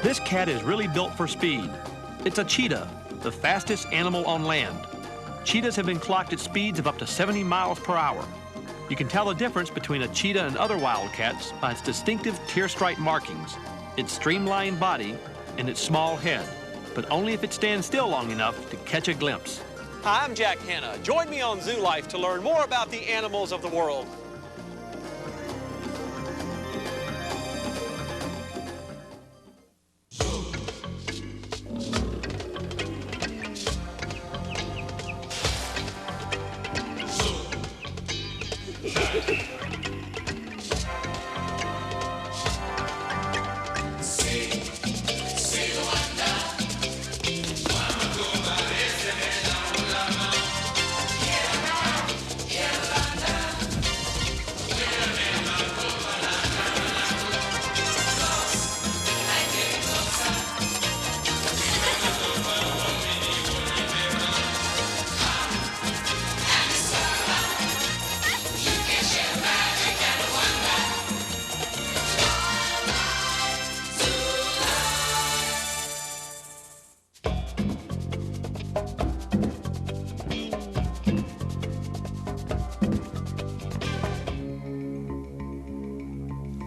This cat is really built for speed. It's a cheetah, the fastest animal on land. Cheetahs have been clocked at speeds of up to 70 miles per hour. You can tell the difference between a cheetah and other wildcats by its distinctive tear-stripe markings, its streamlined body, and its small head, but only if it stands still long enough to catch a glimpse. Hi, I'm Jack Hanna. Join me on Zoo Life to learn more about the animals of the world.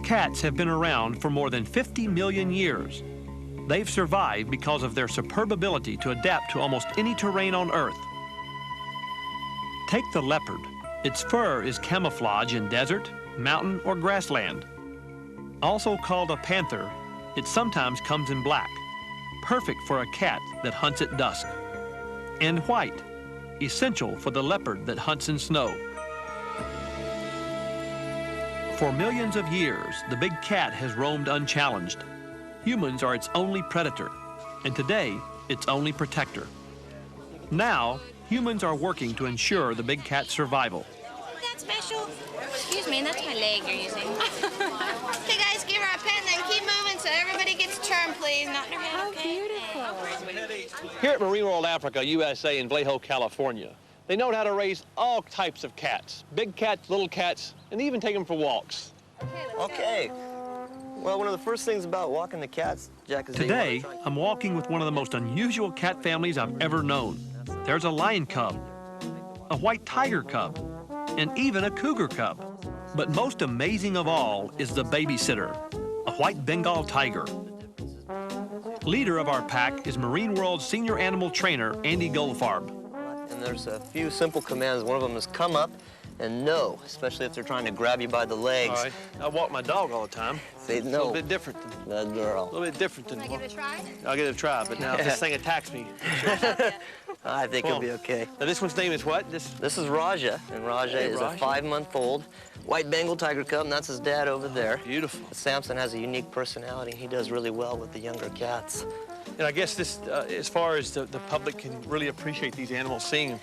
Cats have been around for more than 50 million years. They've survived because of their superb ability to adapt to almost any terrain on Earth. Take the leopard. Its fur is camouflage in desert, mountain, or grassland. Also called a panther, it sometimes comes in black, perfect for a cat that hunts at dusk. And white, essential for the leopard that hunts in snow. For millions of years, the big cat has roamed unchallenged. Humans are its only predator, and today, its only protector. Now, humans are working to ensure the big cat's survival. That's special. Excuse me, that's my leg you're using. Okay, guys, give her a pen, then keep moving so everybody gets a turn, please. Not in her head, okay? Beautiful. Here at Marine World Africa, USA in Vallejo, California, they know how to raise all types of cats. Big cats, little cats, and they even take them for walks. Okay. Well, one of the first things about walking the cats, Jack, is today, I'm walking with one of the most unusual cat families I've ever known. There's a lion cub, a white tiger cub, and even a cougar cub. But most amazing of all is the babysitter, a white Bengal tiger. Leader of our pack is Marine World's senior animal trainer, Andy Goldfarb. And there's a few simple commands. One of them is come up and no, especially if they're trying to grab you by the legs. All right. I walk my dog all the time. Say no. It's a little bit different than that girl. A little bit different than. Can I give it a try? I'll give it a try, but now if this thing attacks me. I think it'll be okay. Now this one's name is what? This is Raja, and Raja is a 5-month-old white Bengal tiger cub, and that's his dad over there. Beautiful. Samson has a unique personality. He does really well with the younger cats. And I guess this, as far as the public can really appreciate these animals, seeing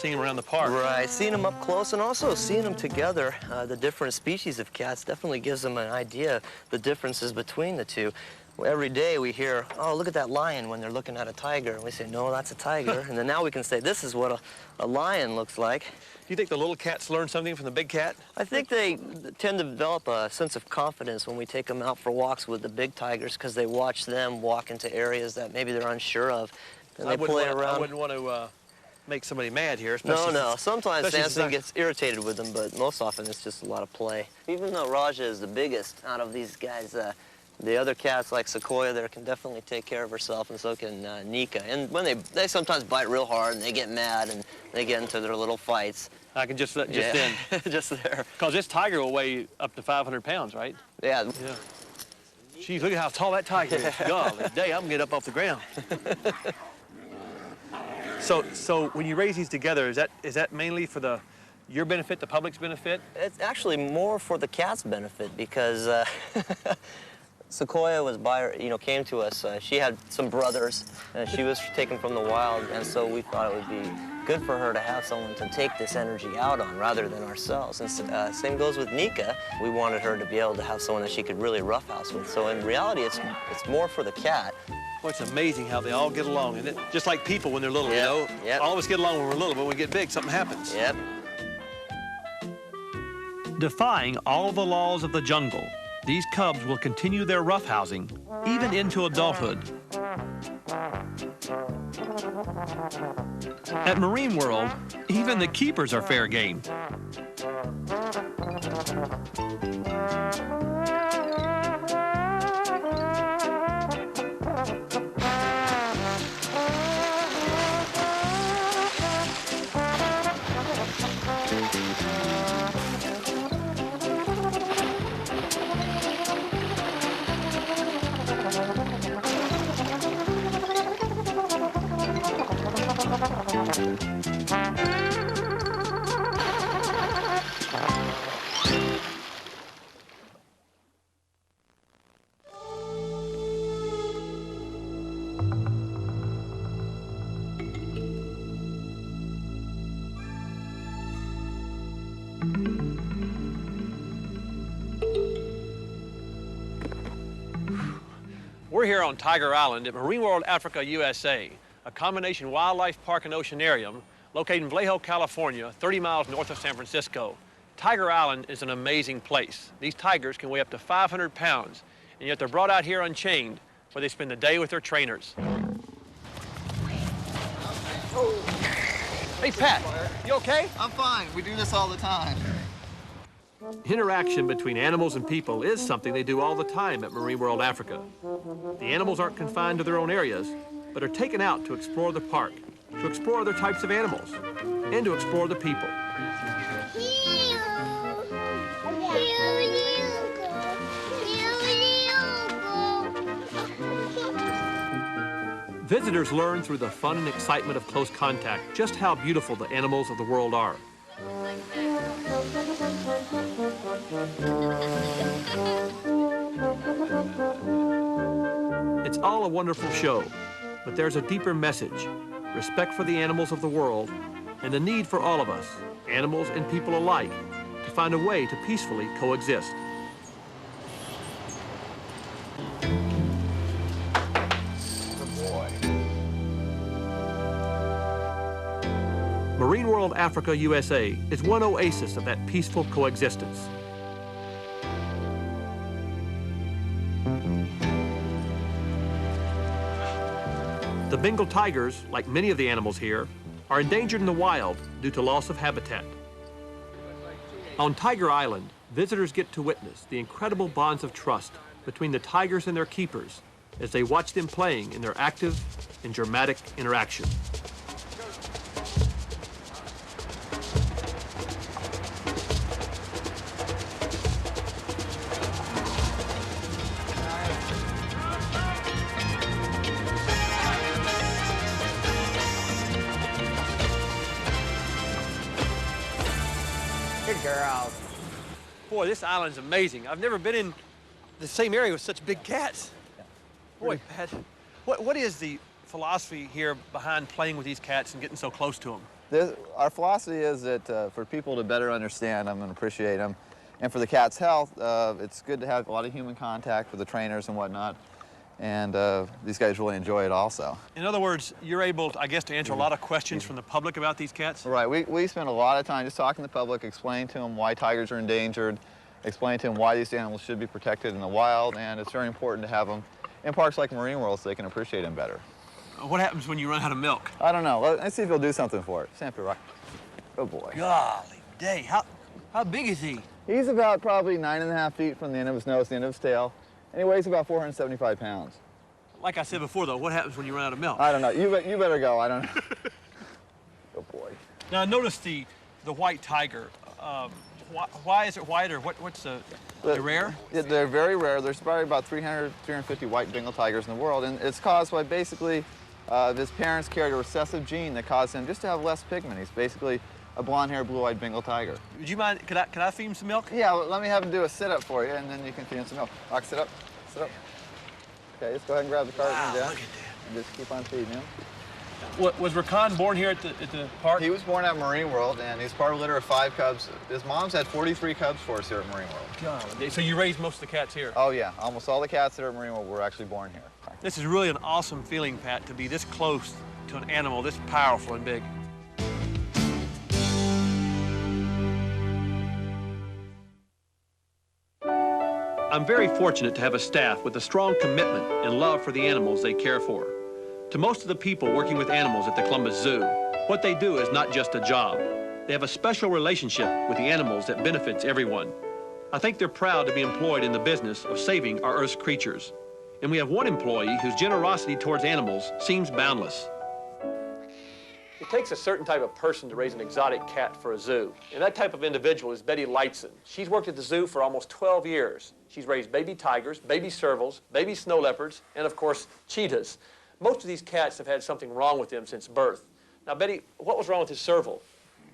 them around the park. Right, seeing them up close and also seeing them together, the different species of cats definitely gives them an idea of the differences between the two. Every day we hear, oh, look at that lion when they're looking at a tiger. And we say, no, that's a tiger. And then now we can say, this is what a lion looks like. Do you think the little cats learn something from the big cat? I think they tend to develop a sense of confidence when we take them out for walks with the big tigers because they watch them walk into areas that maybe they're unsure of. And they play around. I wouldn't want to make somebody mad here. No. Sometimes Samson gets irritated with them, but most often it's just a lot of play. Even though Raja is the biggest out of these guys, the other cats like Sequoia there can definitely take care of herself, and so can Nika. And when they sometimes bite real hard and they get mad and they get into their little fights. I can just in. Just there. Because this tiger will weigh up to 500 pounds, right? Yeah. Geez, look at how tall that tiger is. Golly day, I'm gonna get up off the ground. So when you raise these together, is that mainly for your benefit, the public's benefit? It's actually more for the cat's benefit because Sequoia was came to us. She had some brothers, and she was taken from the wild, and so we thought it would be good for her to have someone to take this energy out on rather than ourselves. And same goes with Nika. We wanted her to be able to have someone that she could really roughhouse with. So in reality, it's more for the cat. Well, it's amazing how they all get along, isn't it? Just like people when they're little, Yep. you know? Yep. All of us get along when we're little, but when we get big, something happens. Yep. Defying all the laws of the jungle, these cubs will continue their roughhousing, even into adulthood. At Marine World, even the keepers are fair game. We're here on Tiger Island at Marine World Africa, USA, a combination wildlife park and oceanarium located in Vallejo, California, 30 miles north of San Francisco. Tiger Island is an amazing place. These tigers can weigh up to 500 pounds, and yet they're brought out here unchained, where they spend the day with their trainers. Hey, Pat, you okay? I'm fine. We do this all the time. Interaction between animals and people is something they do all the time at Marine World Africa. The animals aren't confined to their own areas, but are taken out to explore the park, to explore other types of animals, and to explore the people. Visitors learn through the fun and excitement of close contact just how beautiful the animals of the world are. It's all a wonderful show, but there's a deeper message: respect for the animals of the world, and the need for all of us, animals and people alike, to find a way to peacefully coexist. Marine World Africa, USA is one oasis of that peaceful coexistence. The Bengal tigers, like many of the animals here, are endangered in the wild due to loss of habitat. On Tiger Island, visitors get to witness the incredible bonds of trust between the tigers and their keepers as they watch them playing in their active and dramatic interaction. Good girl. Boy, this island's amazing. I've never been in the same area with such big cats. Boy, Pat, what is the philosophy here behind playing with these cats and getting so close to them? Our philosophy is that for people to better understand them and appreciate them, and for the cat's health, it's good to have a lot of human contact with the trainers and whatnot. And these guys really enjoy it also. In other words, you're able, I guess, to answer a lot of questions from the public about these cats? Right, we spend a lot of time just talking to the public, explaining to them why tigers are endangered, explaining to them why these animals should be protected in the wild, and it's very important to have them in parks like Marine World so they can appreciate them better. What happens when you run out of milk? I don't know. Let's see if he'll do something for it. Sample rock. Good boy. Golly day, how big is he? He's about probably 9.5 feet from the end of his nose to the end of his tail, and he weighs about 475 pounds. Like I said before, though, what happens when you run out of milk? I don't know. You better go. I don't know. Good boy. Now, notice the white tiger. Why is it white, or what's they're rare? They're very rare. There's probably about 300, 350 white Bengal tigers in the world, and it's caused by basically his parents carried a recessive gene that caused him just to have less pigment. He's basically a blonde-haired, blue-eyed Bengal tiger. Would you mind, could I feed him some milk? Yeah, well, let me have him do a sit-up for you, and then you can feed him some milk. Rock, sit up, sit up. Okay, just go ahead and grab the carton, Wow, Jack, look at that. and just keep on feeding him. Was Rakan born here at the park? He was born at Marine World, and he's part of a litter of 5 cubs. His mom's had 43 cubs for us here at Marine World. God, so you raised most of the cats here? Oh, yeah. Almost all the cats that are at Marine World were actually born here. This is really an awesome feeling, Pat, to be this close to an animal this powerful and big. I'm very fortunate to have a staff with a strong commitment and love for the animals they care for. To most of the people working with animals at the Columbus Zoo, what they do is not just a job. They have a special relationship with the animals that benefits everyone. I think they're proud to be employed in the business of saving our Earth's creatures. And we have one employee whose generosity towards animals seems boundless. It takes a certain type of person to raise an exotic cat for a zoo. And that type of individual is Betty Lightson. She's worked at the zoo for almost 12 years. She's raised baby tigers, baby servals, baby snow leopards, and of course, cheetahs. Most of these cats have had something wrong with them since birth. Now, Betty, what was wrong with this serval?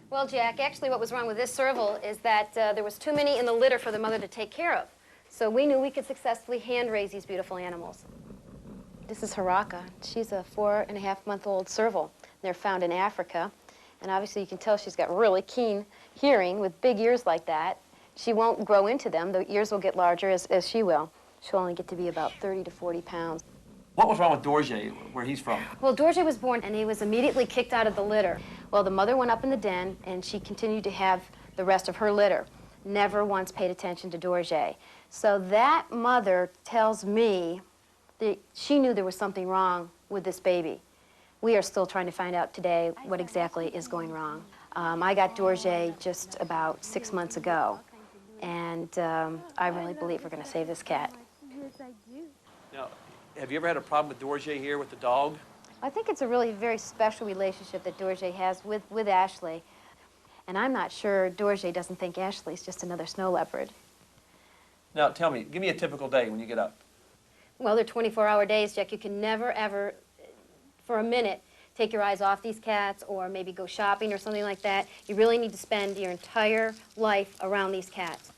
Well, Jack, actually what was wrong with this serval is that there was too many in the litter for the mother to take care of. So we knew we could successfully hand raise these beautiful animals. This is Haraka. She's a 4.5-month-old serval. They're found in Africa. And obviously you can tell she's got really keen hearing with big ears like that. She won't grow into them. The ears will get larger as she will. She'll only get to be about 30 to 40 pounds. What was wrong with Dorje, where he's from? Well, Dorje was born and he was immediately kicked out of the litter. Well, the mother went up in the den and she continued to have the rest of her litter. Never once paid attention to Dorje. So that mother tells me that she knew there was something wrong with this baby. We are still trying to find out today what exactly is going wrong. I got Dorje just about 6 months ago, and I really believe we're going to save this cat. Now, have you ever had a problem with Dorje here with the dog? I think it's a really very special relationship that Dorje has with Ashley. And I'm not sure Dorje doesn't think Ashley's just another snow leopard. Now, tell me, give me a typical day when you get up. Well, they're 24-hour days, Jack. You can never, ever, for a minute, take your eyes off these cats or maybe go shopping or something like that. You really need to spend your entire life around these cats.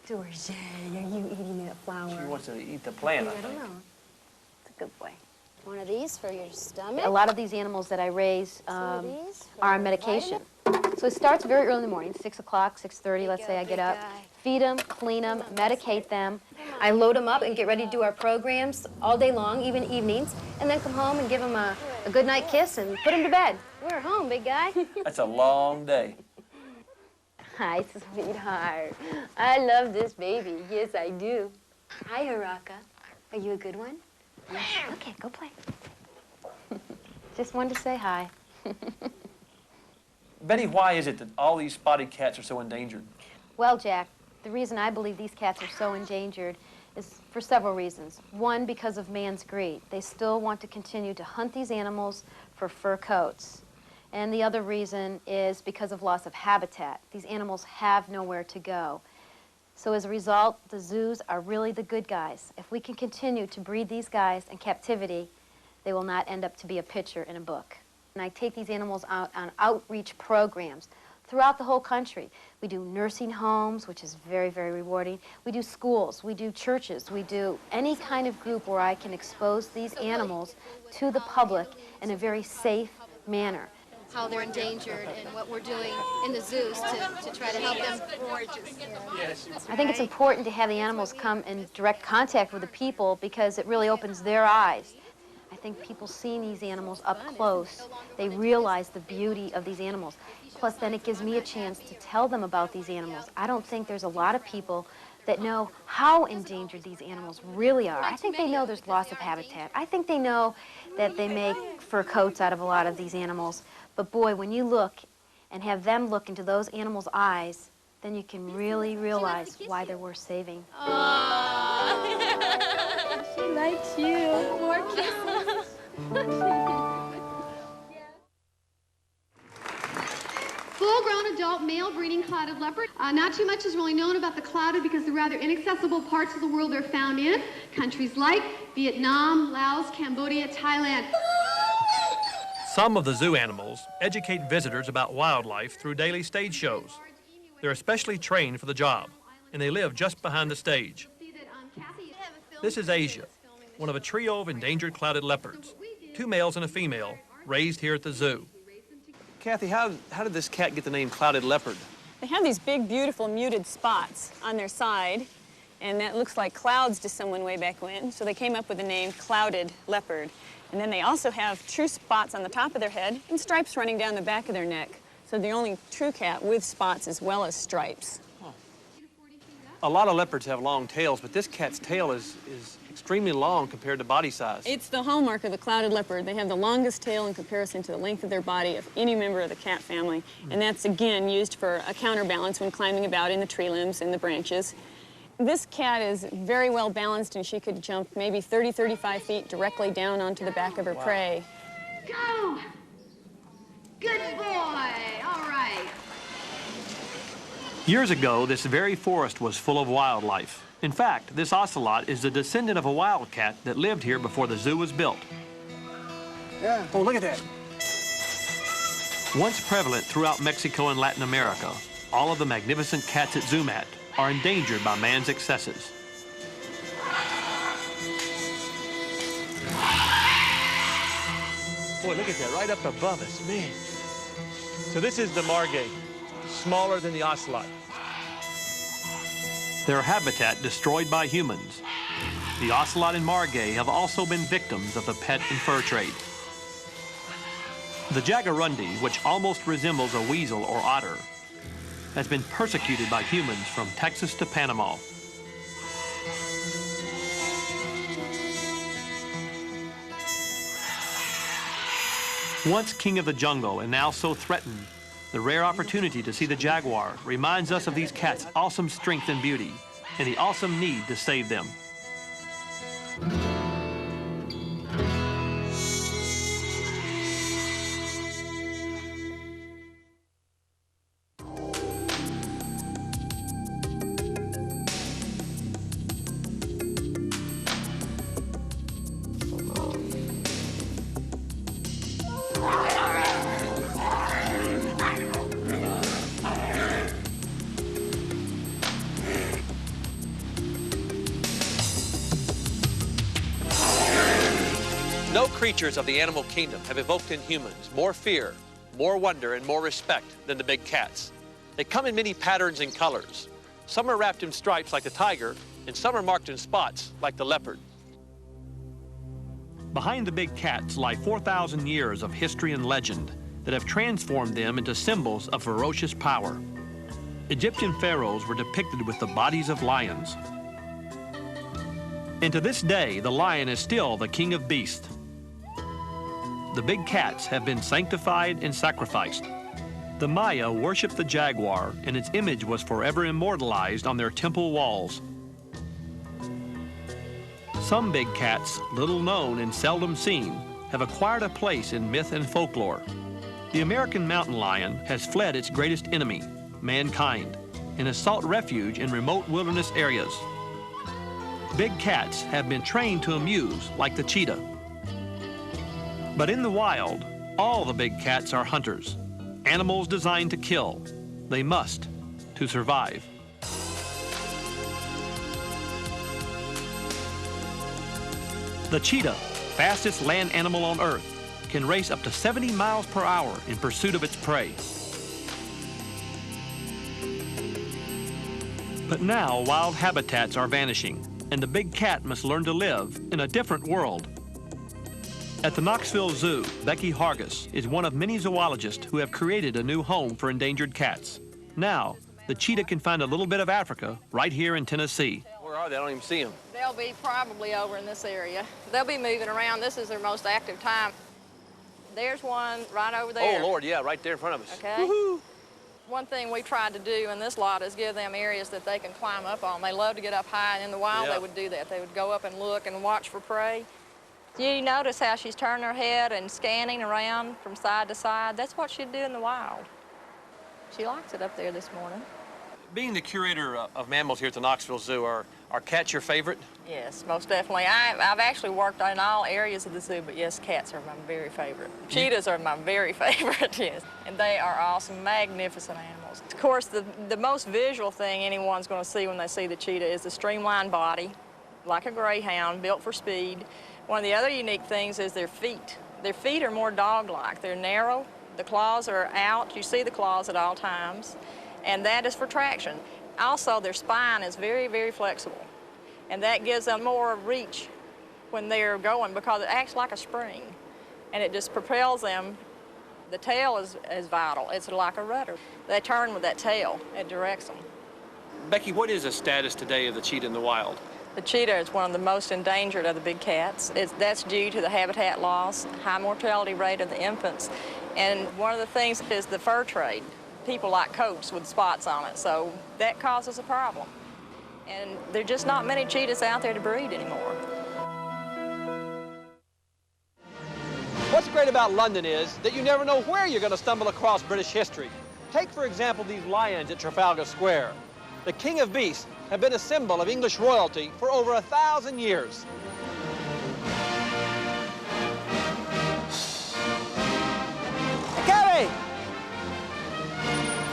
Dorje, are you eating that flower? She wants to eat the plant, I I don't think. know. It's a good boy. One of these for your stomach. A lot of these animals that I raise are on medication. So it starts very early in the morning, 6 o'clock, 6:30, let's say I get up. Feed them, clean them, medicate them. I load them up and get ready to do our programs all day long, even evenings, and then come home and give them a good night kiss and put them to bed. We're home, big guy. That's a long day. Hi, sweetheart. I love this baby. Yes, I do. Hi, Haraka. Are you a good one? Yes. Okay, go play. Just wanted to say hi. Betty, why is it that all these spotted cats are so endangered? Well, Jack, the reason I believe these cats are so endangered is for several reasons. One, because of man's greed. They still want to continue to hunt these animals for fur coats. And the other reason is because of loss of habitat. These animals have nowhere to go. So as a result, the zoos are really the good guys. If we can continue to breed these guys in captivity, they will not end up to be a picture in a book. And I take these animals out on outreach programs throughout the whole country. We do nursing homes, which is very, very rewarding. We do schools, we do churches, we do any kind of group where I can expose these animals to the public in a very safe manner. How they're endangered and what we're doing in the zoos to try to help them. I think it's important to have the animals come in direct contact with the people because it really opens their eyes. I think people seeing these animals up close, they realize the beauty of these animals. Plus, then it gives me a chance to tell them about these animals. I don't think there's a lot of people that know how endangered these animals really are. I think they know there's loss of habitat. I think they know that they make fur coats out of a lot of these animals. But boy, when you look and have them look into those animals' eyes, then you can really realize why they're worth saving. She likes you. More kisses. Full-grown adult male breeding clouded leopard. Not too much is really known about the clouded because the rather inaccessible parts of the world they're found in. Countries like Vietnam, Laos, Cambodia, Thailand. Some of the zoo animals educate visitors about wildlife through daily stage shows. They're especially trained for the job, and they live just behind the stage. This is Asia, one of a trio of endangered clouded leopards, 2 males and a female, raised here at the zoo. Kathy, how did this cat get the name clouded leopard? They have these big, beautiful, muted spots on their side, and that looks like clouds to someone way back when, so they came up with the name clouded leopard. And then they also have true spots on the top of their head and stripes running down the back of their neck. So the only true cat with spots as well as stripes. A lot of leopards have long tails, but this cat's tail is extremely long compared to body size. It's the hallmark of the clouded leopard. They have the longest tail in comparison to the length of their body of any member of the cat family. And that's, again, used for a counterbalance when climbing about in the tree limbs and the branches. This cat is very well balanced, and she could jump maybe 30, 35 feet directly down onto the back of her prey. Go! Good boy! All right. Years ago, this very forest was full of wildlife. In fact, this ocelot is the descendant of a wildcat that lived here before the zoo was built. Yeah. Oh, look at that. Once prevalent throughout Mexico and Latin America, all of the magnificent cats at Zumat are endangered by man's excesses. Boy, look at that, right up above us, man. So this is the margay, smaller than the ocelot. Their habitat destroyed by humans. The ocelot and margay have also been victims of the pet and fur trade. The jaguarundi, which almost resembles a weasel or otter, has been persecuted by humans from Texas to Panama. Once king of the jungle and now so threatened, the rare opportunity to see the jaguar reminds us of these cats' awesome strength and beauty and the awesome need to save them. No creatures of the animal kingdom have evoked in humans more fear, more wonder, and more respect than the big cats. They come in many patterns and colors. Some are wrapped in stripes like the tiger, and some are marked in spots like the leopard. Behind the big cats lie 4,000 years of history and legend that have transformed them into symbols of ferocious power. Egyptian pharaohs were depicted with the bodies of lions. And to this day, the lion is still the king of beasts. The big cats have been sanctified and sacrificed. The Maya worshipped the jaguar, and its image was forever immortalized on their temple walls. Some big cats, little known and seldom seen, have acquired a place in myth and folklore. The American mountain lion has fled its greatest enemy, mankind, and has sought refuge in remote wilderness areas. Big cats have been trained to amuse, like the cheetah. But in the wild, all the big cats are hunters, animals designed to kill. They must to survive. The cheetah, fastest land animal on Earth, can race up to 70 miles per hour in pursuit of its prey. But now, wild habitats are vanishing, and the big cat must learn to live in a different world. At the Knoxville Zoo, Becky Hargis is one of many zoologists who have created a new home for endangered cats. Now, the cheetah can find a little bit of Africa right here in Tennessee. Where are they? I don't even see them. They'll be probably over in this area. They'll be moving around. This is their most active time. There's one right over there. Oh, Lord, yeah, right there in front of us. Okay. Woohoo! One thing we tried to do in this lot is give them areas that they can climb up on. They love to get up high, and in the wild, They would do that. They would go up and look and watch for prey. You notice how she's turning her head and scanning around from side to side? That's what she'd do in the wild. She likes it up there this morning. Being the curator of mammals here at the Knoxville Zoo, are cats your favorite? Yes, most definitely. I've actually worked in all areas of the zoo, but yes, cats are my very favorite. Cheetahs are my very favorite, yes. And they are awesome, magnificent animals. Of course, the most visual thing anyone's going to see when they see the cheetah is the streamlined body, like a greyhound, built for speed. One of the other unique things is their feet. Their feet are more dog-like. They're narrow, the claws are out. You see the claws at all times, and that is for traction. Also, their spine is very, very flexible, and that gives them more reach when they're going because it acts like a spring, and it just propels them. The tail is vital. It's like a rudder. They turn with that tail. It directs them. Becky, what is the status today of the cheetah in the wild? The cheetah is one of the most endangered of the big cats. That's due to the habitat loss, high mortality rate of the infants, and one of the things is the fur trade. People like coats with spots on it, so that causes a problem. And there are just not many cheetahs out there to breed anymore. What's great about London is that you never know where you're going to stumble across British history. Take, for example, these lions at Trafalgar Square. The king of beasts have been a symbol of English royalty for over 1,000 years. Academy!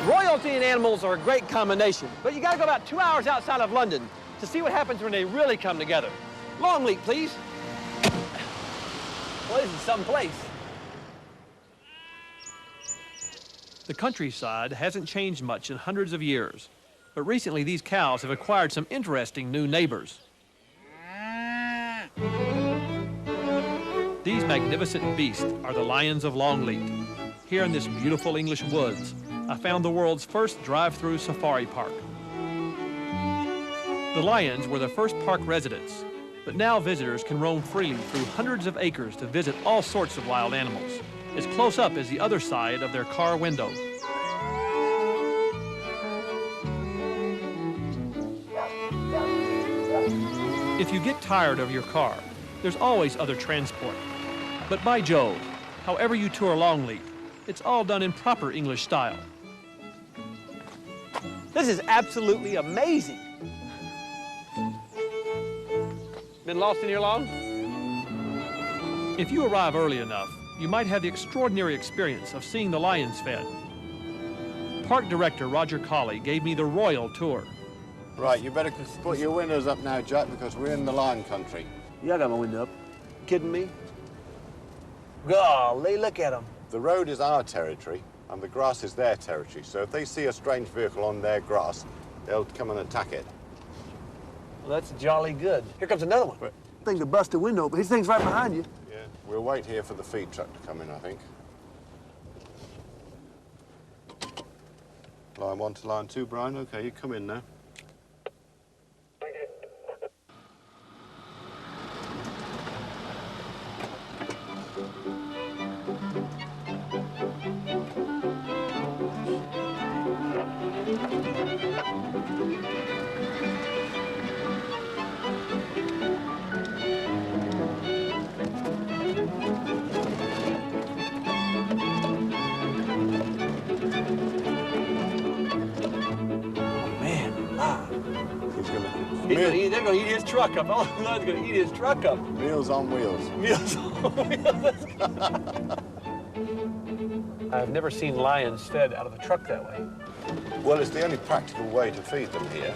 Royalty and animals are a great combination, but you got to go about 2 hours outside of London to see what happens when they really come together. Long leap, please. Well, this is some place. The countryside hasn't changed much in hundreds of years, but recently these cows have acquired some interesting new neighbors. These magnificent beasts are the lions of Longleat. Here in this beautiful English woods, I found the world's first drive-through safari park. The lions were the first park residents, but now visitors can roam freely through hundreds of acres to visit all sorts of wild animals, as close up as the other side of their car window. If you get tired of your car, there's always other transport. But by Jove, however you tour Longleat, it's all done in proper English style. This is absolutely amazing. Been lost in here long? If you arrive early enough, you might have the extraordinary experience of seeing the lions fed. Park director Roger Colley gave me the royal tour. Right, you better put your windows up now, Jack, because we're in the lion country. Yeah, I got my window up. Kidding me? Golly, look at them. The road is our territory, and the grass is their territory. So if they see a strange vehicle on their grass, they'll come and attack it. Well, that's jolly good. Here comes another one. Thing to bust a window, but his thing's right behind you. Yeah, we'll wait here for the feed truck to come in, I think. Line 1 to line 2, Brian. Okay, you come in now. They're going to eat his truck up. Oh, Lord's going to eat his truck up. Meals on wheels. Meals on wheels. I've never seen lions fed out of a truck that way. Well, it's the only practical way to feed them here.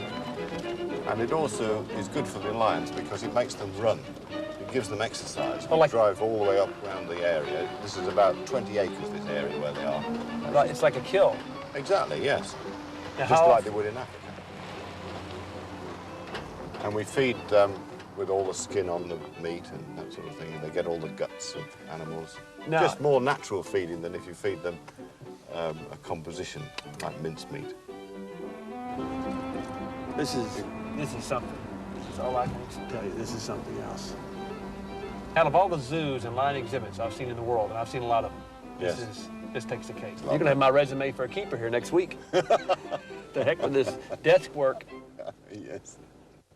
And it also is good for the lions because it makes them run. It gives them exercise. We drive all the way up around the area. This is about 20 acres, this area where they are. Right, it's like a kill. Exactly, yes. Now, just like they would in Africa. And we feed with all the skin on the meat and that sort of thing. And they get all the guts of animals. No. Just more natural feeding than if you feed them a composition like mincemeat. This is something. This is all I can tell you. This is something else. Out of all the zoos and lion exhibits I've seen in the world, and I've seen a lot of them, this takes the cake. You're going to have my resume for a keeper here next week. The heck with this desk work. Yes.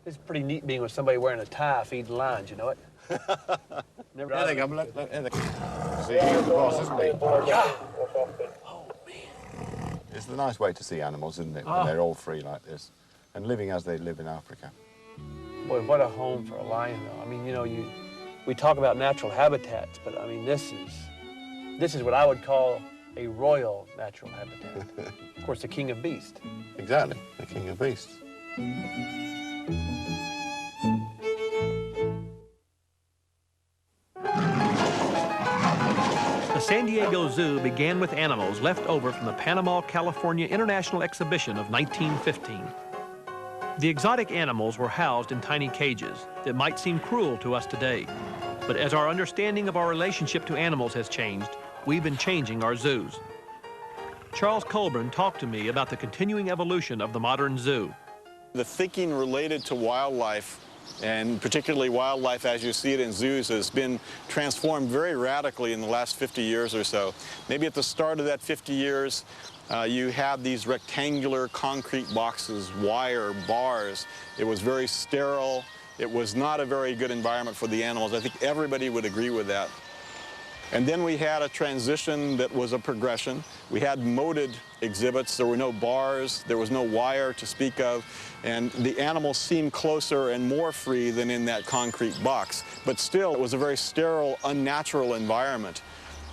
It's pretty neat being with somebody wearing a tie feeding lions, you know it? Never. There they come. Look, see, he's the boss, isn't he? Yeah. Oh, man. It's the nice way to see animals, isn't it? When they're all free like this and living as they live in Africa. Boy, what a home for a lion, though. I mean, you know, we talk about natural habitats, but I mean, this is what I would call a royal natural habitat. Of course, the king of beasts. Exactly, the king of beasts. The San Diego Zoo began with animals left over from the Panama, California International Exhibition of 1915. The exotic animals were housed in tiny cages that might seem cruel to us today. But as our understanding of our relationship to animals has changed, we've been changing our zoos. Charles Colburn talked to me about the continuing evolution of the modern zoo. The thinking related to wildlife, and particularly wildlife as you see it in zoos, has been transformed very radically in the last 50 years or so. Maybe at the start of that 50 years, you had these rectangular concrete boxes, wire, bars. It was very sterile. It was not a very good environment for the animals. I think everybody would agree with that. And then we had a transition that was a progression. We had molded exhibits. There were no bars. There was no wire to speak of. And the animals seemed closer and more free than in that concrete box. But still, it was a very sterile, unnatural environment.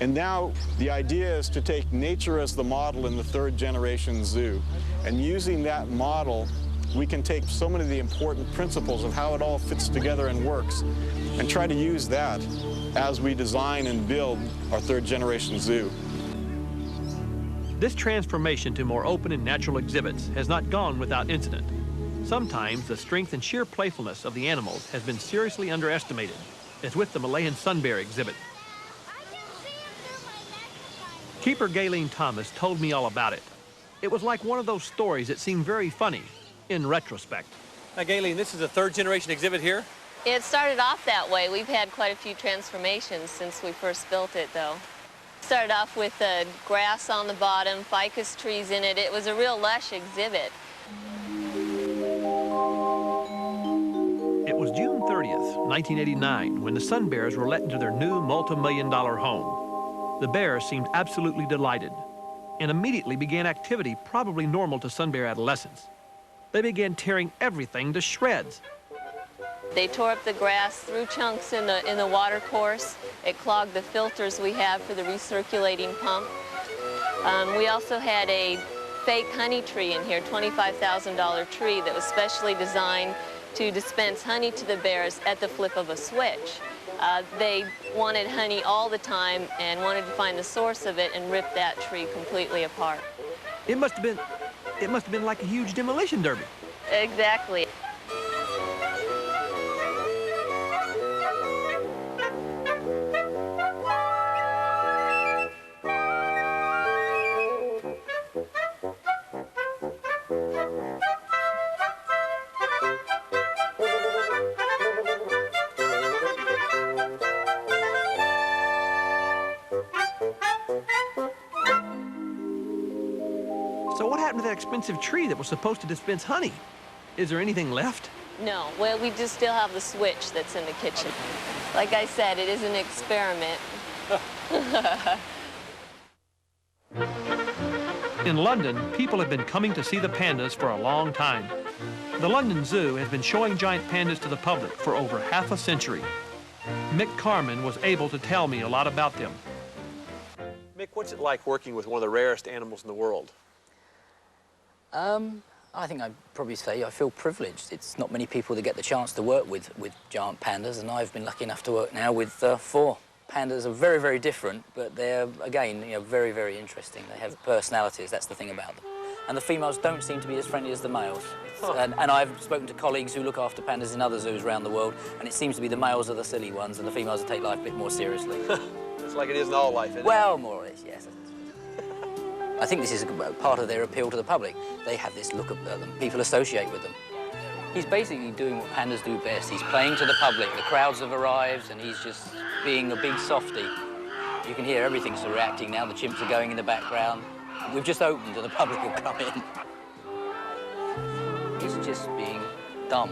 And now the idea is to take nature as the model in the third generation zoo. And using that model, we can take so many of the important principles of how it all fits together and works and try to use that as we design and build our third generation zoo. This transformation to more open and natural exhibits has not gone without incident. Sometimes the strength and sheer playfulness of the animals has been seriously underestimated, as with the Malayan sun bear exhibit. Keeper Gayleen Thomas told me all about it. It was like one of those stories that seemed very funny in retrospect. Now, Gayleen, this is a third generation exhibit here? It started off that way. We've had quite a few transformations since we first built it, though. Started off with grass on the bottom, ficus trees in it. It was a real lush exhibit. It was June 30th, 1989, when the sun bears were let into their new multi-million-dollar home. The bears seemed absolutely delighted and immediately began activity probably normal to sun bear adolescents. They began tearing everything to shreds. They tore up the grass, threw chunks in the water course. It clogged the filters we have for the recirculating pump. We also had a fake honey tree in here, $25,000 tree that was specially designed to dispense honey to the bears at the flip of a switch. They wanted honey all the time and wanted to find the source of it and rip that tree completely apart. It must have been like a huge demolition derby. Exactly. So what happened to that expensive tree that was supposed to dispense honey? Is there anything left? No, well, we just still have the switch that's in the kitchen. Like I said, it is an experiment. In London, people have been coming to see the pandas for a long time. The London Zoo has been showing giant pandas to the public for over half a century. Mick Carman was able to tell me a lot about them. Mick, what's it like working with one of the rarest animals in the world? I think I'd probably say I feel privileged. It's not many people that get the chance to work with giant pandas, and I've been lucky enough to work now with 4. Pandas are very, very different, but they're, again, very, very interesting. They have personalities, that's the thing about them. And the females don't seem to be as friendly as the males. And I've spoken to colleagues who look after pandas in other zoos around the world, and it seems to be the males are the silly ones, and the females take life a bit more seriously. It's like it is in all life, isn't it? Well, more or less, yes. I think this is part of their appeal to the public. They have this look at them. People associate with them. He's basically doing what pandas do best. He's playing to the public. The crowds have arrived, and he's just being a big softie. You can hear everything's reacting now. The chimps are going in the background. We've just opened, and the public will come in. He's just being dumb.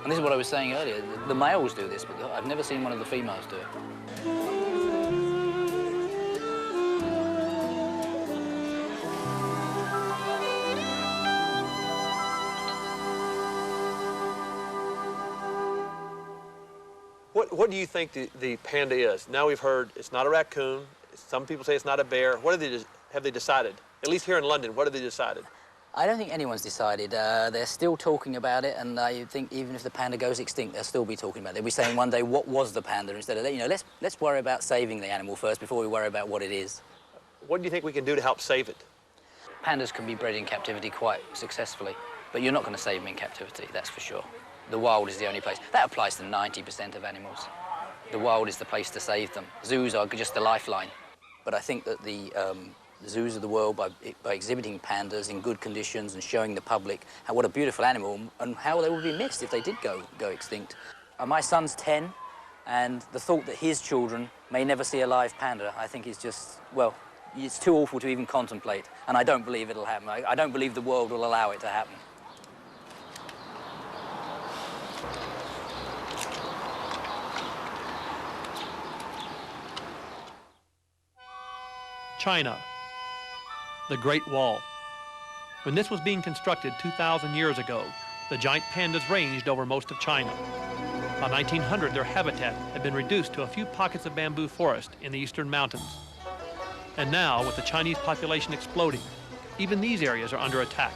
And this is what I was saying earlier. The males do this, but I've never seen one of the females do it. What do you think the panda is? Now we've heard it's not a raccoon. Some people say it's not a bear. What have they decided? At least here in London, what have they decided? I don't think anyone's decided. They're still talking about it, and I think even if the panda goes extinct, they'll still be talking about it. They'll be saying one day, what was the panda? Instead of, let's worry about saving the animal first before we worry about what it is. What do you think we can do to help save it? Pandas can be bred in captivity quite successfully, but you're not going to save them in captivity, that's for sure. The wild is the only place. That applies to 90% of animals. The wild is the place to save them. Zoos are just a lifeline. But I think that the zoos of the world by exhibiting pandas in good conditions and showing the public what a beautiful animal and how they would be missed if they did go extinct. My son's 10, and the thought that his children may never see a live panda, I think is just, well, it's too awful to even contemplate, and I don't believe it'll happen. I don't believe the world will allow it to happen. China, the Great Wall. When this was being constructed 2,000 years ago, the giant pandas ranged over most of China. By 1900, their habitat had been reduced to a few pockets of bamboo forest in the eastern mountains. And now, with the Chinese population exploding, even these areas are under attack.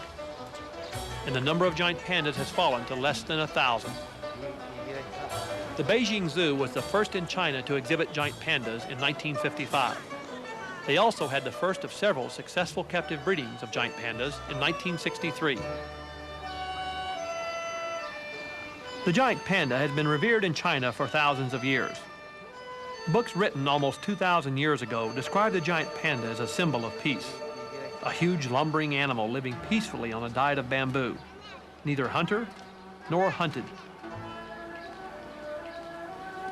And the number of giant pandas has fallen to less than 1,000. The Beijing Zoo was the first in China to exhibit giant pandas in 1955. They also had the first of several successful captive breedings of giant pandas in 1963. The giant panda has been revered in China for thousands of years. Books written almost 2,000 years ago describe the giant panda as a symbol of peace, a huge lumbering animal living peacefully on a diet of bamboo, neither hunter nor hunted.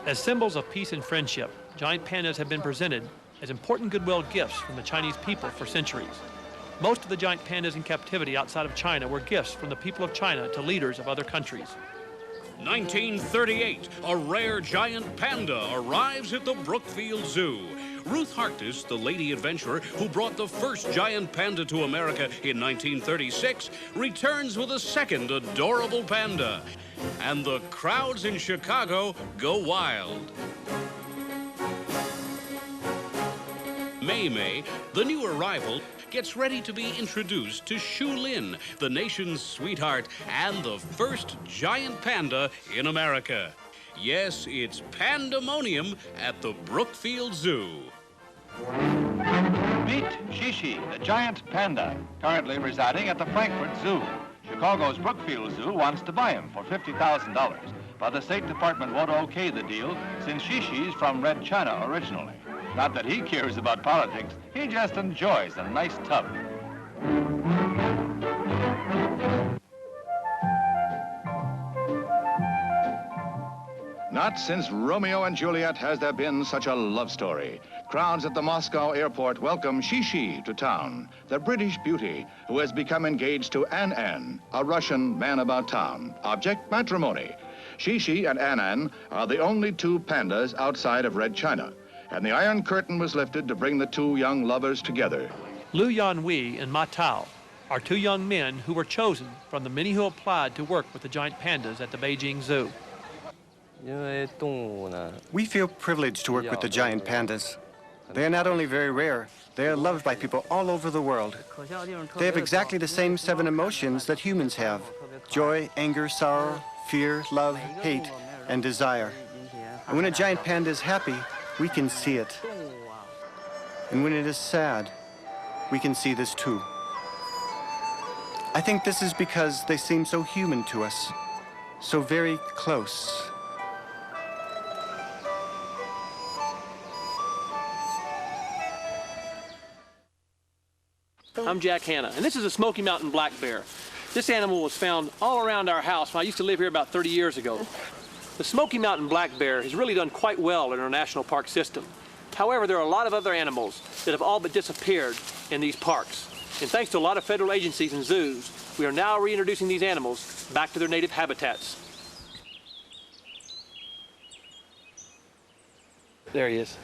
As symbols of peace and friendship, giant pandas have been presented as important goodwill gifts from the Chinese people for centuries. Most of the giant pandas in captivity outside of China were gifts from the people of China to leaders of other countries. 1938, a rare giant panda arrives at the Brookfield Zoo. Ruth Harkness, the lady adventurer who brought the first giant panda to America in 1936, returns with a second adorable panda. And the crowds in Chicago go wild. Mei, the new arrival, gets ready to be introduced to Shu Lin, the nation's sweetheart and the first giant panda in America. Yes, it's pandemonium at the Brookfield Zoo. Meet Shishi, the giant panda, currently residing at the Frankfurt Zoo. Chicago's Brookfield Zoo wants to buy him for $50,000, but the State Department won't okay the deal since Shishi's from Red China originally. Not that he cares about politics, he just enjoys a nice tub. Not since Romeo and Juliet has there been such a love story. Crowds at the Moscow airport welcome Shishi to town, the British beauty who has become engaged to An, a Russian man about town. Object, matrimony. Shishi and An are the only two pandas outside of Red China. And the Iron Curtain was lifted to bring the two young lovers together. Lu Yanhui and Ma Tao are two young men who were chosen from the many who applied to work with the giant pandas at the Beijing Zoo. We feel privileged to work with the giant pandas. They are not only very rare, they are loved by people all over the world. They have exactly the same 7 emotions that humans have: joy, anger, sorrow, fear, love, hate, and desire. And when a giant panda is happy, we can see it. And when it is sad, we can see this too. I think this is because they seem so human to us, so very close. I'm Jack Hanna, and this is a Smoky Mountain black bear. This animal was found all around our house when I used to live here about 30 years ago. The Smoky Mountain black bear has really done quite well in our national park system. However, there are a lot of other animals that have all but disappeared in these parks. And thanks to a lot of federal agencies and zoos, we are now reintroducing these animals back to their native habitats. There he is.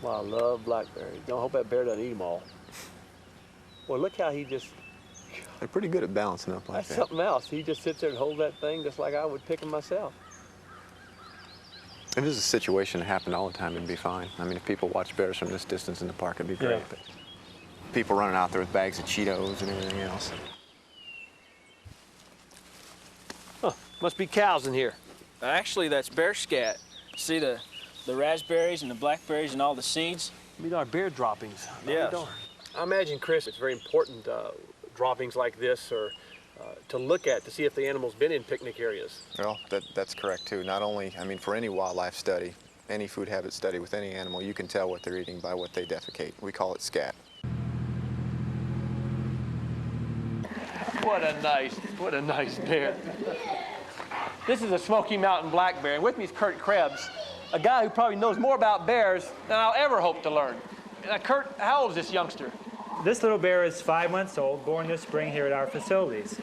Well, I love blackberries. Don't hope that bear doesn't eat them all. Well, look how he just... They're pretty good at balancing up like That's that. something else. He just sits there and holds that thing just like I would pick him myself. If this is a situation that happened all the time, it'd be fine. I mean, if people watch bears from this distance in the park, it'd be great. Yeah. But people running out there with bags of Cheetos and everything else. Huh, must be cows in here. Actually, that's bear scat. See the raspberries and the blackberries and all the seeds? These are bear droppings. Yes. I imagine, Chris, it's very important droppings like this or to look at to see if the animal's been in picnic areas. Well, that's correct too. Not only, I mean, for any wildlife study, any food habit study with any animal, you can tell what they're eating by what they defecate. We call it scat. What a nice bear. This is a Smoky Mountain black bear, and with me is Kurt Krebs, a guy who probably knows more about bears than I'll ever hope to learn. Kurt, how old is this youngster? This little bear is 5 months old, born this spring here at our facilities.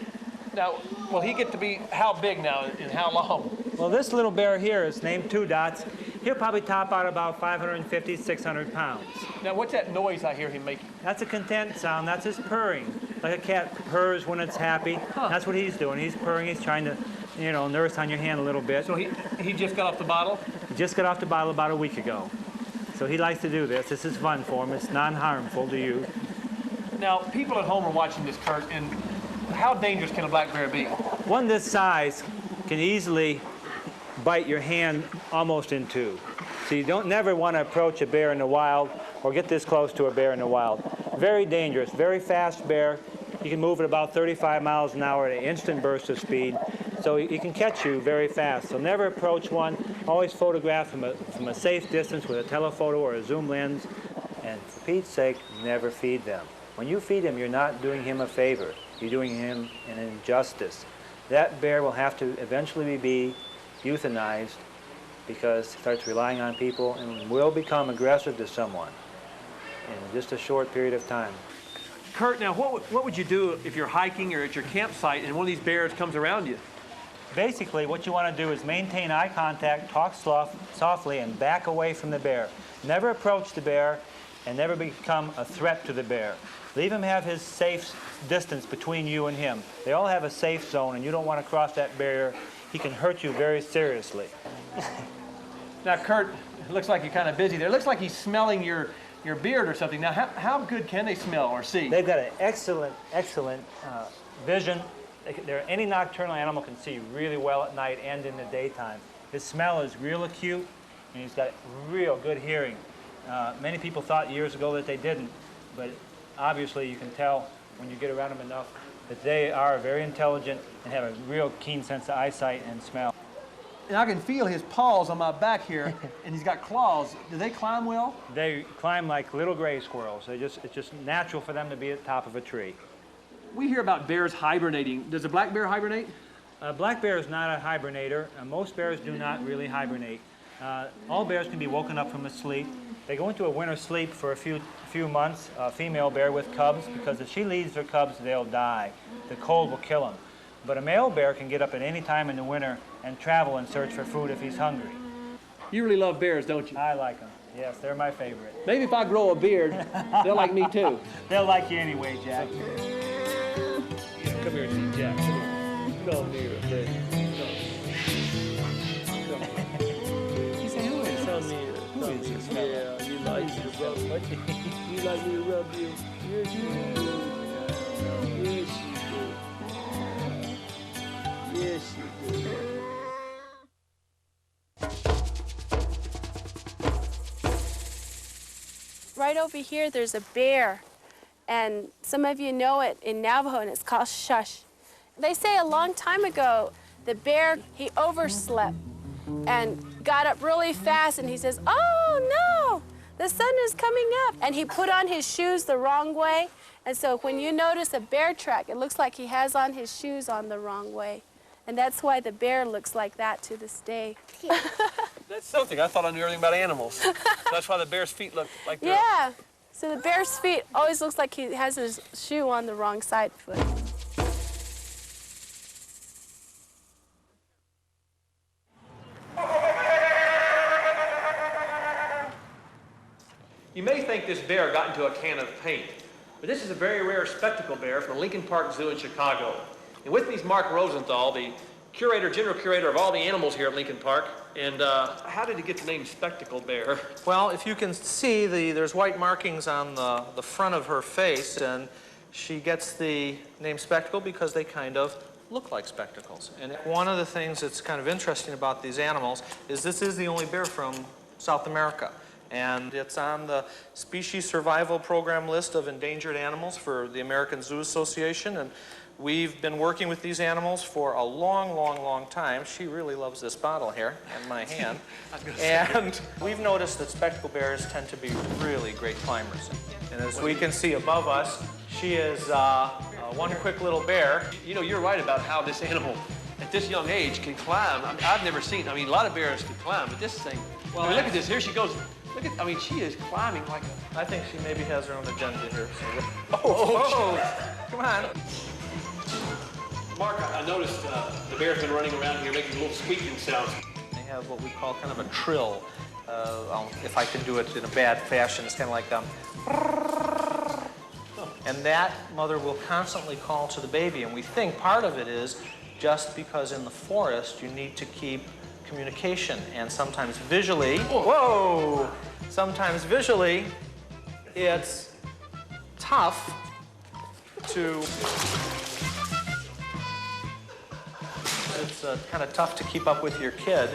Now, will he get to be how big now and how long? Well, this little bear here is named Two Dots. He'll probably top out about 550, 600 pounds. Now, what's that noise I hear him making? That's a content sound. That's his purring. Like a cat purrs when it's happy. That's what he's doing. He's purring. He's trying to, you know, nurse on your hand a little bit. So he just got off the bottle? He just got off the bottle about a week ago. So he likes to do this. This is fun for him. It's non-harmful to you. Now, people at home are watching this, Kurt, and how dangerous can a black bear be? One this size can easily bite your hand almost in two. So you don't never want to approach a bear in the wild or get this close to a bear in the wild. Very dangerous, very fast bear. You can move at about 35 miles an hour at an instant burst of speed. So he can catch you very fast. So never approach one. Always photograph from a safe distance with a telephoto or a zoom lens. And for Pete's sake, never feed them. When you feed him, you're not doing him a favor. You're doing him an injustice. That bear will have to eventually be euthanized because he starts relying on people and will become aggressive to someone in just a short period of time. Kurt, now what would you do if you're hiking or at your campsite and one of these bears comes around you? Basically, what you want to do is maintain eye contact, talk softly, and back away from the bear. Never approach the bear and never become a threat to the bear. Leave him have his safe distance between you and him. They all have a safe zone, and you don't want to cross that barrier. He can hurt you very seriously. Now, Kurt, it looks like you're kind of busy there. It looks like he's smelling your beard or something. Now, how good can they smell or see? They've got an excellent vision. Any nocturnal animal can see really well at night and in the daytime. His smell is real acute, and he's got real good hearing. Many people thought years ago that they didn't, but obviously you can tell when you get around them enough that they are very intelligent and have a real keen sense of eyesight and smell. And I can feel his paws on my back here, and he's got claws. Do they climb well? They climb like little gray squirrels. It's just natural for them to be at the top of a tree. We hear about bears hibernating. Does a black bear hibernate? A black bear is not a hibernator. Most bears do not really hibernate. All bears can be woken up from a sleep. They go into a winter sleep for a few months, a female bear with cubs, because if she leaves her cubs, they'll die. The cold will kill them. But a male bear can get up at any time in the winter and travel and search for food if he's hungry. You really love bears, don't you? I like them. Yes, they're my favorite. Maybe if I grow a beard, they'll like me too. They'll like you anyway, Jack. Come here, Jack. Come here, baby. Come here. You say, who is Come here. Who is this fella? Yeah, you like me to rub you. You like me to rub you? Yes, you do. Yes, you do. Yes, you do. Right over here, there's a bear, and some of you know it in Navajo, and it's called shush. They say a long time ago, the bear, he overslept and got up really fast, and he says, oh no, the sun is coming up. And he put on his shoes the wrong way, and so when you notice a bear track, it looks like he has on his shoes on the wrong way. And that's why the bear looks like that to this day. That's something. I thought I knew everything about animals. That's why the bear's feet look like that. Yeah. So the bear's feet always looks like he has his shoe on the wrong side foot. You may think this bear got into a can of paint, but this is a very rare spectacle bear from the Lincoln Park Zoo in Chicago. And with me is Mark Rosenthal, the general curator of all the animals here at Lincoln Park. And how did he get the name Spectacle Bear? Well, if you can see, there's white markings on the front of her face, and she gets the name Spectacle because they kind of look like spectacles. And one of the things that's kind of interesting about these animals is this is the only bear from South America. And it's on the Species Survival Program list of endangered animals for the American Zoo Association. And We've been working with these animals for a long, long, long time. She really loves this bottle here in my hand. And we've noticed that spectacle bears tend to be really great climbers. And as we can see above us, she is one quick little bear. You know, you're right about how this animal at this young age can climb. I've never seen, a lot of bears can climb, but this thing, well, look at this, here she goes. Look at, she is climbing like a... I think she maybe has her own agenda here. So. Oh, come on. Mark, I noticed the bear's been running around here making little squeaking sounds. They have what we call kind of a trill. If I can do it in a bad fashion, it's kind of like and that mother will constantly call to the baby, and we think part of it is just because in the forest you need to keep communication, and sometimes visually, whoa, sometimes visually it's tough to, it's kind of tough to keep up with your kid.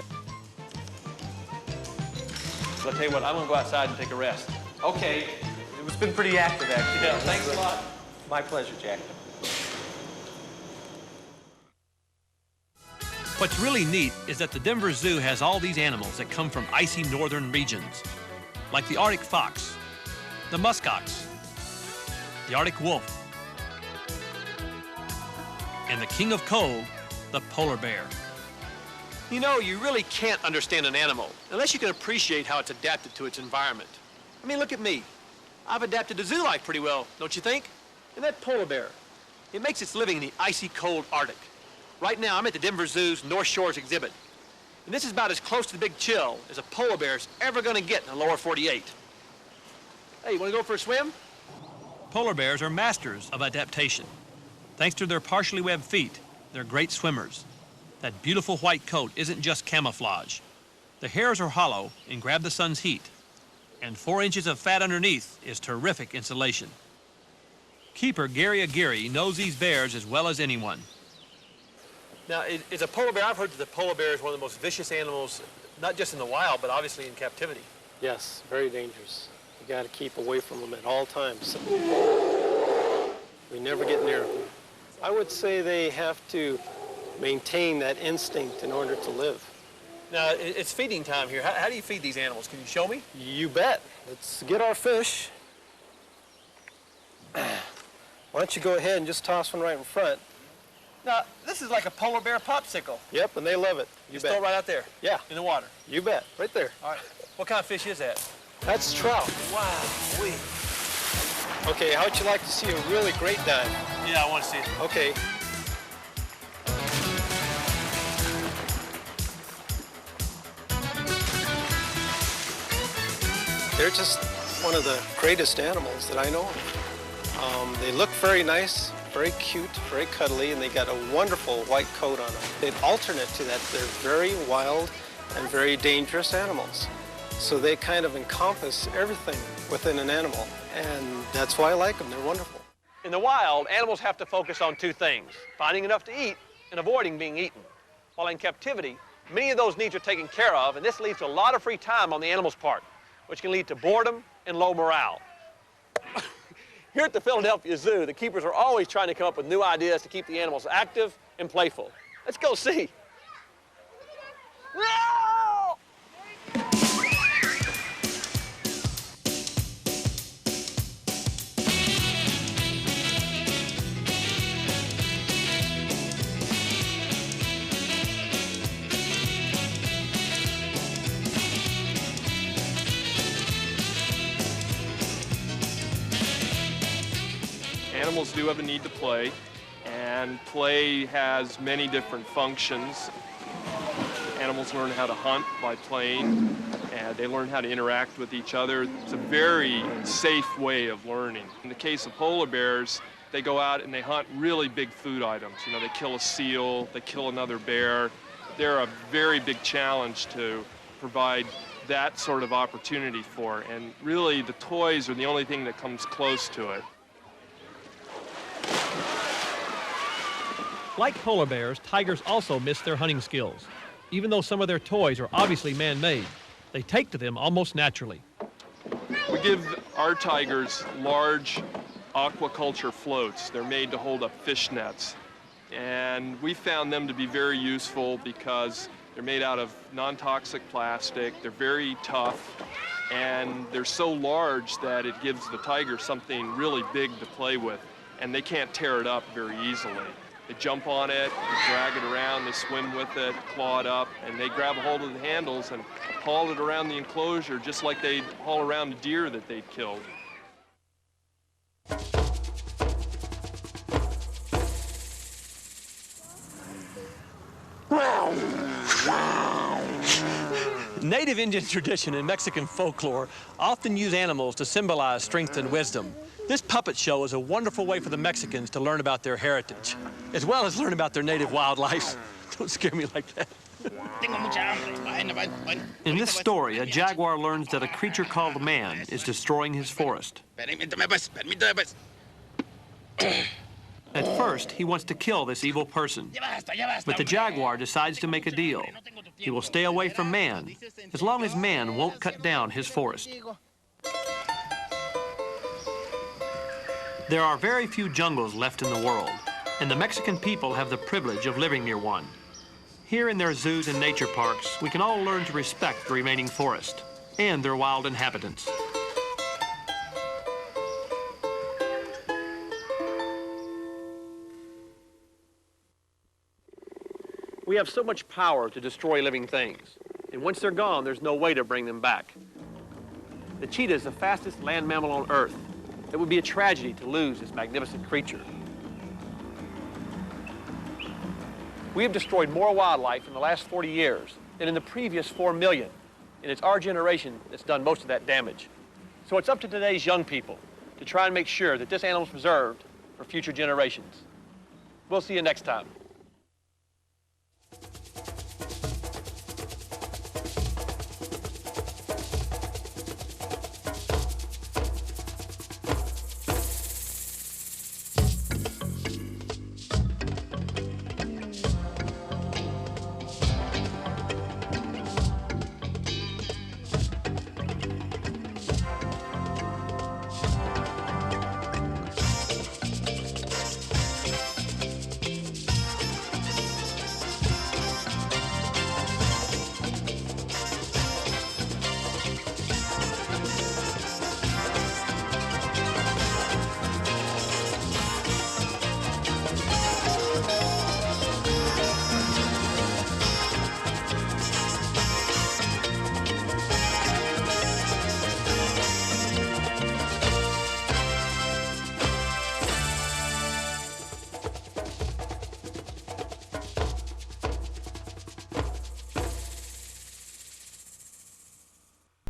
I'll tell you what, I'm gonna go outside and take a rest. Okay, it's been pretty active actually. Yeah, thanks a lot. My pleasure, Jack. What's really neat is that the Denver Zoo has all these animals that come from icy northern regions, like the Arctic fox, the muskox, the Arctic wolf, and the king of cold, the polar bear. You know, you really can't understand an animal unless you can appreciate how it's adapted to its environment. I mean, look at me. I've adapted to zoo life pretty well, don't you think? And that polar bear, it makes its living in the icy cold Arctic. Right now, I'm at the Denver Zoo's North Shores exhibit. And this is about as close to the big chill as a polar bear is ever going to get in the lower 48. Hey, you want to go for a swim? Polar bears are masters of adaptation. Thanks to their partially webbed feet, they're great swimmers. That beautiful white coat isn't just camouflage. The hairs are hollow and grab the sun's heat. And 4 inches of fat underneath is terrific insulation. Keeper Gary Aguirre knows these bears as well as anyone. Now, is a polar bear, I've heard that the polar bear is one of the most vicious animals, not just in the wild, but obviously in captivity. Yes, very dangerous. You got to keep away from them at all times. We never get near them. I would say they have to maintain that instinct in order to live. Now, it's feeding time here. How do you feed these animals? Can you show me? You bet. Let's get our fish. Why don't you go ahead and just toss one right in front. Now, this is like a polar bear popsicle. Yep, and they love it. You bet. Throw it right out there? Yeah. In the water? You bet. Right there. All right. What kind of fish is that? That's trout. Wow. Okay, how would you like to see a really great dive? Yeah, I want to see it. Okay. They're just one of the greatest animals that I know of. They look very nice, very cute, very cuddly, and they got a wonderful white coat on them. They alternate to that. They're very wild and very dangerous animals. So they kind of encompass everything within an animal, and that's why I like them. They're wonderful. In the wild, animals have to focus on 2 things, finding enough to eat and avoiding being eaten. While in captivity, many of those needs are taken care of, and this leads to a lot of free time on the animal's part, which can lead to boredom and low morale. Here at the Philadelphia Zoo, the keepers are always trying to come up with new ideas to keep the animals active and playful. Let's go see. No! Animals do have a need to play, and play has many different functions. Animals learn how to hunt by playing, and they learn how to interact with each other. It's a very safe way of learning. In the case of polar bears, they go out and they hunt really big food items. You know, they kill a seal, they kill another bear. They're a very big challenge to provide that sort of opportunity for, and really the toys are the only thing that comes close to it. Like polar bears, tigers also miss their hunting skills. Even though some of their toys are obviously man-made, they take to them almost naturally. We give our tigers large aquaculture floats. They're made to hold up fish nets. And we found them to be very useful because they're made out of non-toxic plastic, they're very tough, and they're so large that it gives the tiger something really big to play with, and they can't tear it up very easily. They jump on it, they drag it around, they swim with it, claw it up, and they grab a hold of the handles and haul it around the enclosure just like they'd haul around a deer that they'd killed. Native Indian tradition and Mexican folklore often use animals to symbolize strength and wisdom. This puppet show is a wonderful way for the Mexicans to learn about their heritage, as well as learn about their native wildlife. Don't scare me like that. In this story, a jaguar learns that a creature called man is destroying his forest. At first, he wants to kill this evil person, but the jaguar decides to make a deal. He will stay away from man, as long as man won't cut down his forest. There are very few jungles left in the world, and the Mexican people have the privilege of living near one. Here in their zoos and nature parks, we can all learn to respect the remaining forest and their wild inhabitants. We have so much power to destroy living things, and once they're gone, there's no way to bring them back. The cheetah is the fastest land mammal on Earth. It would be a tragedy to lose this magnificent creature. We have destroyed more wildlife in the last 40 years than in the previous 4 million, and it's our generation that's done most of that damage. So it's up to today's young people to try and make sure that this animal is preserved for future generations. We'll see you next time.